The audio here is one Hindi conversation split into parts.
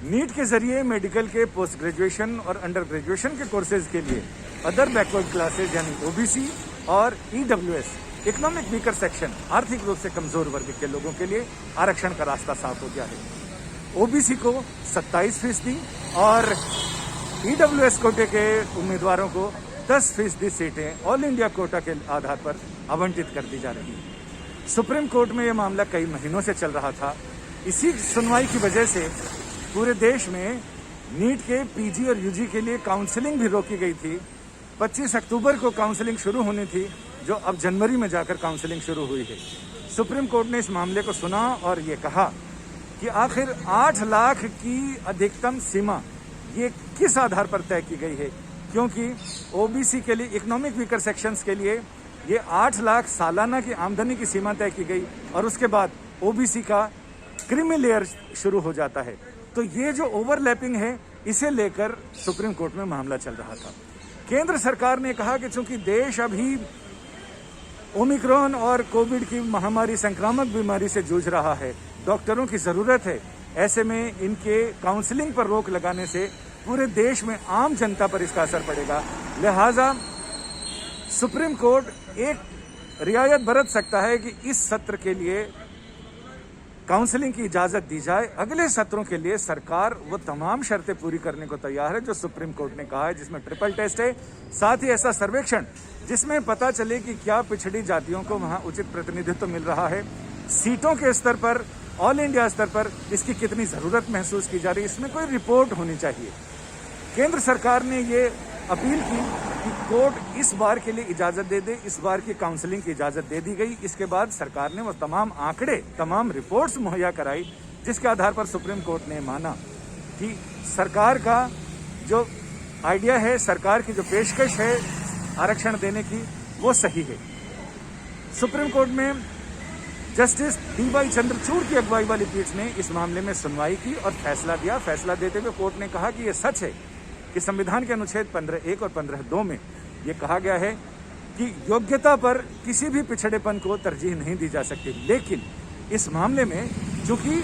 नीट के जरिए मेडिकल के पोस्ट ग्रेजुएशन और अंडर ग्रेजुएशन के कोर्सेज के लिए अदर बैकवर्ड क्लासेज यानी ओबीसी और ईडब्ल्यूएस इकोनॉमिक वीकर सेक्शन आर्थिक रूप से कमजोर वर्ग के लोगों के लिए आरक्षण का रास्ता साफ हो गया है। ओबीसी को 27% और ईडब्ल्यूएस कोटे के उम्मीदवारों को 10% सीटें ऑल इंडिया कोटा के आधार पर आवंटित कर दी जा रही है। सुप्रीम कोर्ट में यह मामला कई महीनों से चल रहा था। इसी सुनवाई की वजह से पूरे देश में नीट के पीजी और यूजी के लिए काउंसलिंग भी रोकी गई थी। 25 अक्टूबर को काउंसलिंग शुरू होनी थी, जो अब जनवरी में जाकर काउंसलिंग शुरू हुई है। सुप्रीम कोर्ट ने इस मामले को सुना और ये कहा कि आखिर 8 लाख की अधिकतम सीमा ये किस आधार पर तय की गई है, क्योंकि ओबीसी के लिए इकोनॉमिक वीकर सेक्शंस के लिए ये 8 लाख सालाना की आमदनी की सीमा तय की गई और उसके बाद ओबीसी का क्रीमी लेयर शुरू हो जाता है। तो ये जो ओवरलैपिंग है, इसे लेकर सुप्रीम कोर्ट में मामला चल रहा था। केंद्र सरकार ने कहा कि चूंकि देश अभी ओमिक्रॉन और कोविड की महामारी संक्रामक बीमारी से जूझ रहा है, डॉक्टरों की जरूरत है, ऐसे में इनके काउंसलिंग पर रोक लगाने से पूरे देश में आम जनता पर इसका असर पड़ेगा। लिहाजा सुप्रीम कोर्ट एक रियायत बरत सकता है कि इस सत्र के लिए काउंसलिंग की इजाजत दी जाए। अगले सत्रों के लिए सरकार वो तमाम शर्तें पूरी करने को तैयार है जो सुप्रीम कोर्ट ने कहा है, जिसमें ट्रिपल टेस्ट है, साथ ही ऐसा सर्वेक्षण जिसमें पता चले कि क्या पिछड़ी जातियों को वहां उचित प्रतिनिधित्व मिल रहा है, सीटों के स्तर पर, ऑल इंडिया स्तर पर इसकी कितनी जरूरत महसूस की जा रही है, इसमें कोई रिपोर्ट होनी चाहिए। केंद्र सरकार ने ये अपील की कि कोर्ट इस बार के लिए इजाजत दे दे, इस बार की काउंसलिंग की इजाजत दे दी गई। इसके बाद सरकार ने वो तमाम आंकड़े, तमाम रिपोर्ट्स मुहैया कराई, जिसके आधार पर सुप्रीम कोर्ट ने माना कि सरकार का जो आइडिया है, सरकार की जो पेशकश है आरक्षण देने की, वो सही है। सुप्रीम कोर्ट में जस्टिस डी.वाई. चंद्रचूड़ की अगुवाई वाली पीठ ने इस मामले में सुनवाई की और फैसला दिया। फैसला देते हुए कोर्ट ने कहा कि यह सच है कि संविधान के अनुच्छेद 15(1) और 15(2) में यह कहा गया है कि योग्यता पर किसी भी पिछड़ेपन को तरजीह नहीं दी जा सकती। लेकिन इस मामले में चूंकि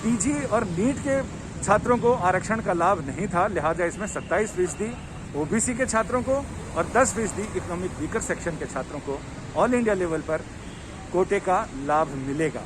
पीजी और नीट के छात्रों को आरक्षण का लाभ नहीं था, लिहाजा इसमें 27% ओबीसी के छात्रों को और 10% इकोनॉमिक वीकर सेक्शन के छात्रों को ऑल इंडिया लेवल पर कोटे का लाभ मिलेगा।